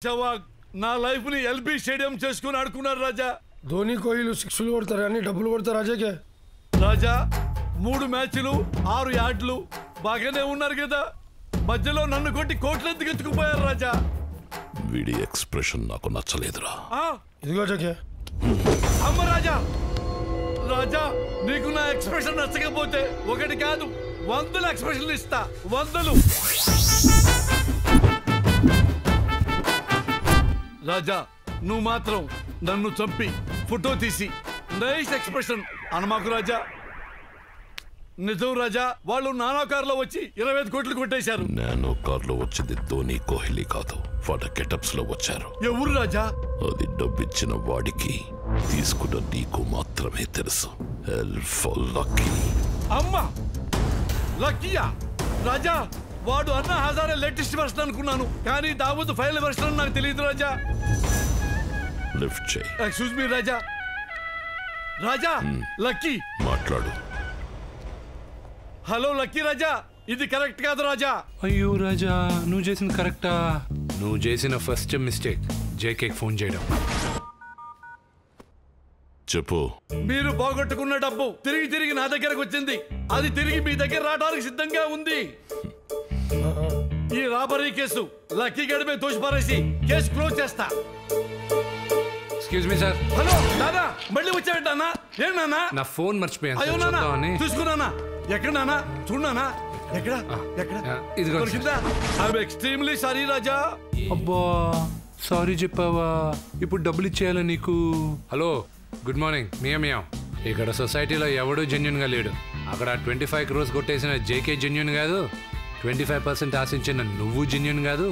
నా లైఫ్ ని LB stadium చేసుకుని ఆడుకున్నారు రాజా. ధోని కోహ్లీ సిక్స్లు కొడతారని డబ్బులు కొడతారు రాజాకే. రాజా 3 మ్యాచ్లు 6 యార్డ్లు బాగానే ఉన్నారు కదా, మధ్యలో నన్ను కొట్టి కోట్లు ఎందుకు ఎత్తుకుపోయారు రాజా? వీడి ఎక్స్ప్రెషన్ నాకు నచ్చలేదురా. ఇదిగో జకే. అమ్మ రాజా, రాజా నీకు నా ఎక్స్ప్రెషన్ నచ్చకపోతే 1 కాదు 100 ఎక్స్ప్రెషన్లు ఇస్తా, 100. రాజా నువ్వు మాత్రం నన్ను చంపి ఫోటో తీసి నైస్ ఎక్స్ప్రెషన్ అనమాకు రాజా. నిజం రాజా, వాళ్ళు నానో కారులో వచ్చి 25 కోట్లు కొట్టేశారు. నానో కారులో వచ్చింది ధోని కోహ్లీ కాదు, వాళ్ళ గెటప్స్ లో వచ్చారు. ఎవరు రాజా? అది డబ్బిచ్చిన వాడికి, తీసుకున్న నీకు మాత్రమే తెలుసు. లక్కీ. అమ్మా లక్కీయా? రాజా వాడు అన్న హజారే లేటెస్ట్ వెర్షన్ అనుకున్నాను, కానీ దావూద్ ఫైనల్ వెర్షన్ నాకు తెలియదు రాజా. లిఫ్ట్ చేయి. ఎక్స్క్యూజ్ మీ రాజా. రాజా లక్కీ మాట్లాడు. హలో లక్కీ రాజా, ఇది కరెక్ట్ కాదు రాజా. అయ్యో రాజా, నువ్వు చేసింది కరెక్టా? నువ్వు చేసిన ఫస్ట్ మిస్టేక్ జేకే ఫోన్ చేయడం. చెప్పు. మీరు పోగొట్టుకున్న డబ్బు తిరిగి తిరిగి నా దగ్గరకు వచ్చింది, అది తిరిగి మీ దగ్గర రావడానికి సిద్ధంగా ఉంది. ఈ రాబరీ కేసు లక్కీ గడిపే తోసిపారేసి కేసు క్లోజ్ చేస్తా. Excuse me sir. హలో నానా, మళ్ళీ వచ్చాడు నానా. ఏం నానా? నా ఫోన్ మర్చిపోయాను. అయ్యో నానా, చూసుకున్నానా? ఎక్కడ నానా? చూడనా? ఎక్కడ ఎక్కడ? ఇదిగో. ఐఎమ్ ఎక్స్ట్రీమ్లీ సారీ రాజా. అబ్బా సారీ చెప్పావా? ఇప్పుడు డబ్బులు ఇచ్చేయాలా నీకు? Hello good morning. మియా ఇక్కడ సొసైటీలో ఎవడూ జెన్యున్ గా లేడు. అక్కడ 25 crores కొట్టేసిన జేకే జెన్యున్ కాదు, 25% ఆశించిన నువ్వు జెన్యున్ కాదు,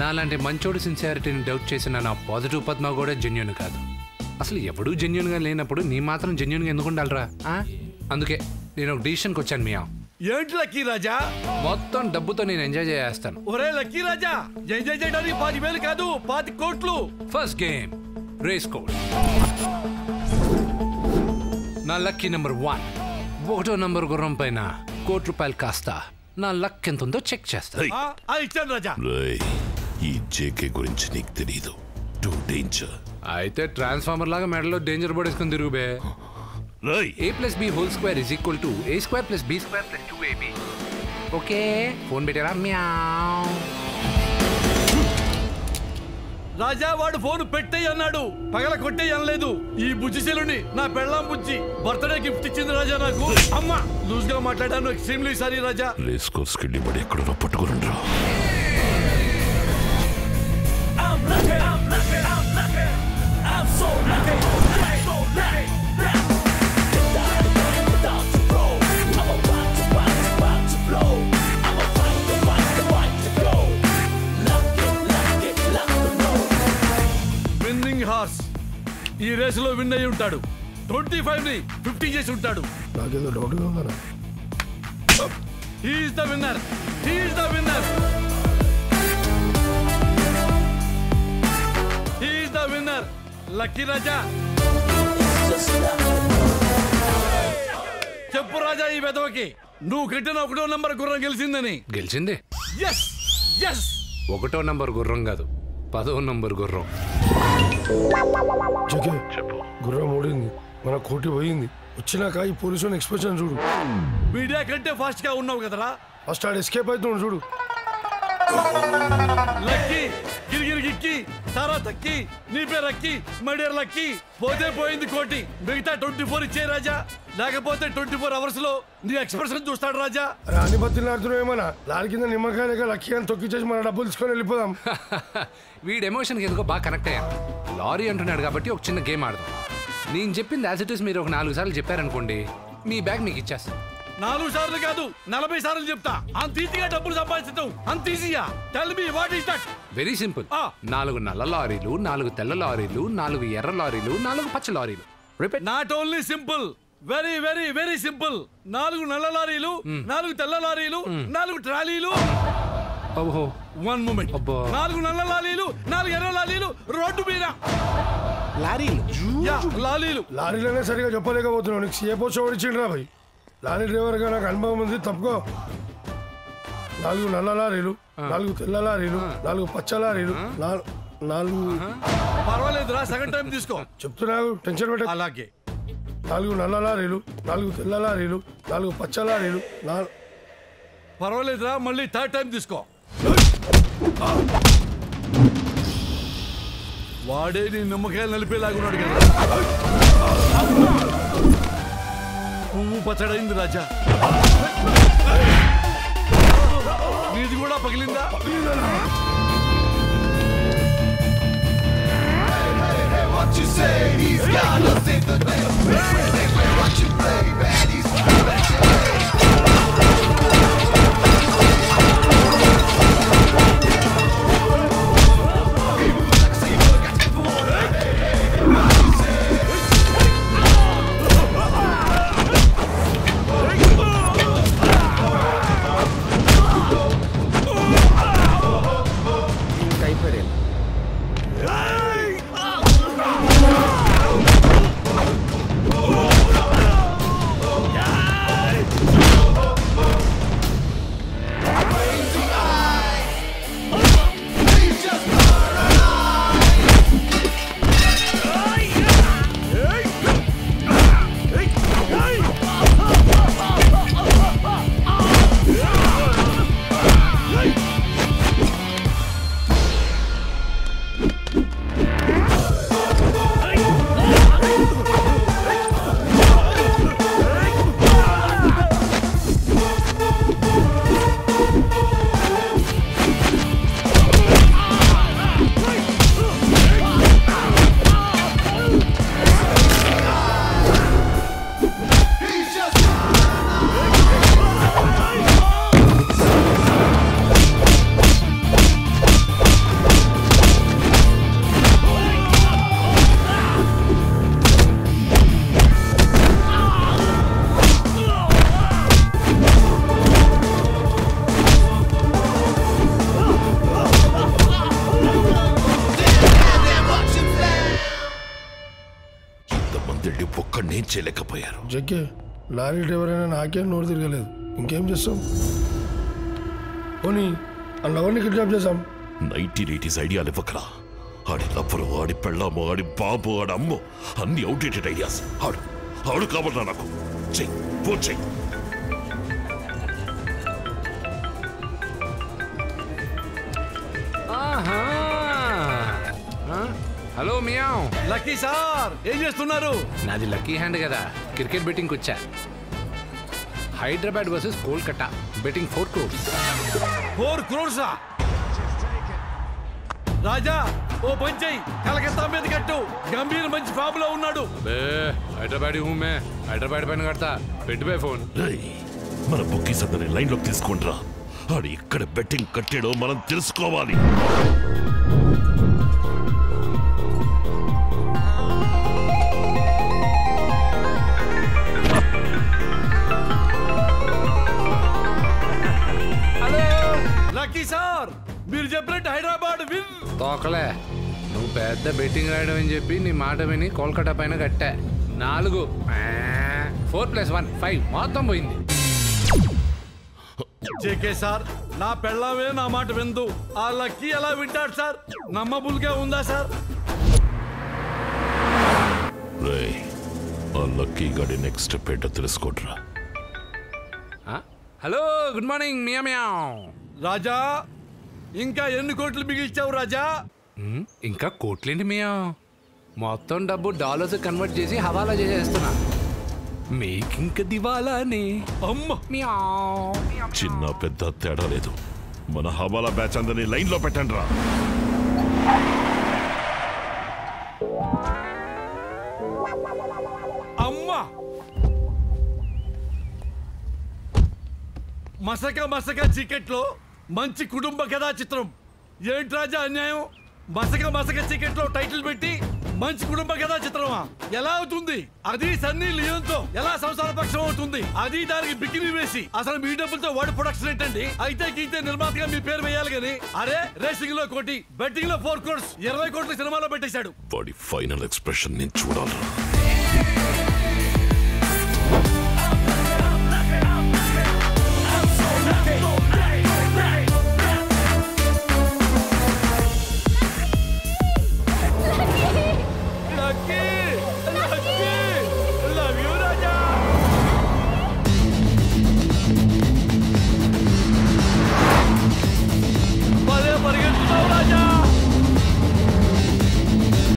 నాలాంటి మంచోడు సిన్సియారిటీని డౌట్ చేసిన నా పాజిటివ్ పద్మ కూడా జెన్యున్ కాదు. అసలు ఎవడూ జెన్యున్ గా లేనప్పుడు నీ మాత్రం జెన్యున్ గా ఎందుకు ఉండాలరా? అందుకే నేను ఒక డిసిషన్కి వచ్చాను మియా. ఏంటి లక్కీ రాజా? మొత్తం డబ్బుతో నేను ఎంజాయ్ చేస్తాను. ఒరే లక్కీ రాజా, ఎంజాయ్ చేయడానికి 10,000 కాదు 20 కోట్లు. First game race course. నా లక్కీ నెంబర్ 1, 1వ నంబర్ గుర్రం పైన ₹1,00,00,000 కాస్తా. నా లక్ ఎంత ఉందో చెక్ చేస్తా. ఇచ్చాను రాజా. ఈ జేకే గురించి నీకు తెలీదు, టూ డేంజర్. అయితే ట్రాన్స్ఫార్మర్ లాగా మెడలో డేంజర్ బోర్డ్ వేసుకుని తిరుగుబే. A+B² = A² + B² + 2AB. Okay phone పెట్టారా? మ్యావ్. రాజా వాడు ఫోన్ పెట్టేయి అన్నాడు, పగల కొట్టేయి అనలేదు. ఈ బుజ్జిశీలుని నా పెళ్ళాం బుజ్జి బర్త్డే గిఫ్ట్ ఇచ్చింది రాజా నాకు. అమ్మా లూజ్ గా మాట్లాడాను, ఎక్స్ట్రీమ్లీ సారీ రాజా. రేస్ కోర్స్ కి డిబడి ఎక్కడో పట్టుకుని రా. విన్నింగ్ హార్స్ ఈ రేసులో విన్ అయి ఉంటాడు. 25ని 50 చేసి ఉంటాడు. నాకేదో డౌట్ గా ఉందా? He is the winner, he is the winner, he is the winner. Lucky Raja చెప్పు రాజా ఈ వెధవకి నువ్వు కట్టిన 1వ నంబర్ గుర్రం గెలిచిందని. గెలిచింది. Yes yes. 1వ నంబర్ గుర్రం కాదు, 10వ నంబర్ గుర్రం. గుర్రం ఓడింది, మన కోటి పోయింది. వచ్చినాక ఈ పోలీసు ఎక్స్ప్రెషన్ చూడు. మీడియా కంటే ఫాస్ట్ గా ఉన్నావు కదరా. ఫస్ట్ ఆడ ఎస్కేప్ అవుతున్నాడు చూడు. లక్కీ గిరిగిరి గిక్కి సారా తక్కి నీ పేరు అక్కి మడియర్ లక్కీ. పోతే పోయింది కోటి, మిగతా 24 ఇచ్చే రాజా, లేకపోతే 24 hours లో నీ ఎక్స్ప్రెషన్ చూస్తాడు రాజా. రాని బతులు ఆడుతున్నావు ఏమన్నా? లారీ కింద నిమ్మకాయ లేక లక్కీ అని తొక్కిచ్చేసి మన డబ్బులు తీసుకొని వెళ్ళిపోదాం. వీడి ఎమోషన్కి ఎందుకో బాగా కనెక్ట్ అయ్యాను. లారీ అంటున్నాడు కాబట్టి ఒక చిన్న గేమ్ ఆడదాం. నేను చెప్పింది యాజ్ ఇట్ ఈస్ మీరు ఒక 4 సార్లు చెప్పారనుకోండి, మీ బ్యాగ్ మీకు ఇచ్చేస్తాను. 4 సార్లు కాదు 40 సార్లు చెప్తా. అంత ఈజీగా డబ్బులు సంపాదించడం అంత ఈజీయా? Tell me what is that? Very simple. 4 నల్ల లారీలు, 4 తెల్ల లారీలు, 4 ఎర్ర లారీలు, 4 పచ్చ లారీలు. Repeat. Not only simple, very very very simple. 4 నల్ల లారీలు, 4 తెల్ల లారీలు, 4 ట్రాలీలు. ఓహో 1 moment. 4 నల్ల లారీలు, 4 ఎర్ర లారీలు రోడ్డు మీద. లారీలు లారీలనే సరిగా చెప్పలేకపోతున్నావు. నీకు సీఏ పోస్ట్ ఇచ్చిండ్రా భయ్. లారీ డ్రైవర్ గా నాకు అనుభవం ఉంది, తప్పుకో. 4 నల్ల లారీలు, 4 తెల్ల లారీలు, 4 పచ్చ లారీలు, 4 పర్వాలేదురా, సగం టైం తీసుకో. చెప్తున్నావు, టెన్షన్ పెట్ట. అలాగే 4 నల్ల లారీలు, 4 తెల్ల లారీలు, 4 పచ్చ లారీలు, 4. పర్వాలేదురా, మళ్ళీ థర్డ్ టైం తీసుకో. వాడే నీ నిమ్మకాయలు నలిపేలాగున్నాడు కదా. పువ్వు పచ్చడైంది రాజా. నీది కూడా పగిలిందా? What you say, he's got us in the day. What you play, man, he's చేయలేకపోయారు. జగ్గే, లారీ డ్రైవర్ అయినా నాకేం నోరు తిరగలేదు. ఇంకేం చేస్తాం? పోనీ అల్లవన్నీ కిడ్నాప్ చేసాం. 1980s ఐడియాలు ఇవ్వకరా. ఆడి లవ్వరు, ఆడి పెళ్ళాము, ఆడి బాబు, ఆడి అమ్మ, అన్ని అవుట్డేటెడ్ ఐడియాస్. ఆడు కావాలన్నా నాకు. చెయ్యి, ఫోన్ చెయ్యి. Hello meow. లక్కీ సార్, ఏం చేస్తున్నారు? నాది లక్కీ హ్యాండ్ కదా, క్రికెట్ బెట్టింగ్ వచ్చా. Hyderabad versus Kolkata, betting 4 crores. 4 crores? రాజా, ఓ పని చెయ్యి, కలకత్తా మీద కట్టు. గంభీర్ మంచి ఫామ్ లో ఉన్నాడు. హైదరాబాద్ హైదరాబాద్ పైన కడతా. పెట్టిపోయి ఫోన్. మన బుక్కీస్ అందరినీ లైన్ లోకి తీసుకుంటారా. ఆడు ఇక్కడ బెట్టింగ్ కట్టాడో మనం తెలుసుకోవాలి. సార్, మీరు చెప్పినట్టు హైదరాబాద్ విన్. తోకలే, నువ్వు పెద్ద బెట్టింగ్ రాయడం అని చెప్పి నీ మాట విని కోల్కతా పైన కట్టా. 4 4 + 1 5 మొత్తం పోయింది. జేకే సార్, నా పెళ్ళామే నా మాట విందు. ఆ లక్కీ ఎలా వింటాడు సార్? నమ్మబుల్గా ఉందా సార్? ఆ లక్కీ గడి నెక్స్ట్ స్టెప్ ఏంటో తెలుసుకోట్రా. Hello, good morning meow. Raja, ఇంకా ఎన్ని కోట్లు మిగిల్చావు రాజా? ఇంకా కోట్లేంటి మియావ్, మొత్తం డబ్బు డాలర్స్ కన్వర్ట్ చేసి హవాలా చేసేస్తున్నా. మీకింక దివాలానే. అమ్మ, చిన్న పెద్ద తేడా లేదు. మన హవాలా బ్యాచ్ అందరినీ లైన్ లో పెట్టండి రా. అమ్మా, మసక చీకట్లో మంచి కుటుంబ కథా చిత్రం. ఏంటి రాజా అన్యాయం? మసక చీకట్లో టైటిల్ పెట్టి మంచి కుటుంబ కథా చిత్రమా? ఎలా అవుతుంది అది? సన్నీ లియోన్తో ఎలా సంసార పక్షం అవుతుంది? అది దానికి బికినీ వేసి అసలు మీ డబ్బులతో వాడు ప్రొడక్షన్ ఏంటండి? అయితే గీతే నిర్మాతగా మీ పేరు వేయాలి గాని. అరే, రేసింగ్ లో 1 కోటి, బెట్టింగ్ లో 4 crores, 20 కోట్లు సినిమాలో పెట్టేశాడు. వాడి ఫైనల్ ఎక్స్ప్రెషన్ నేను చూడాలి.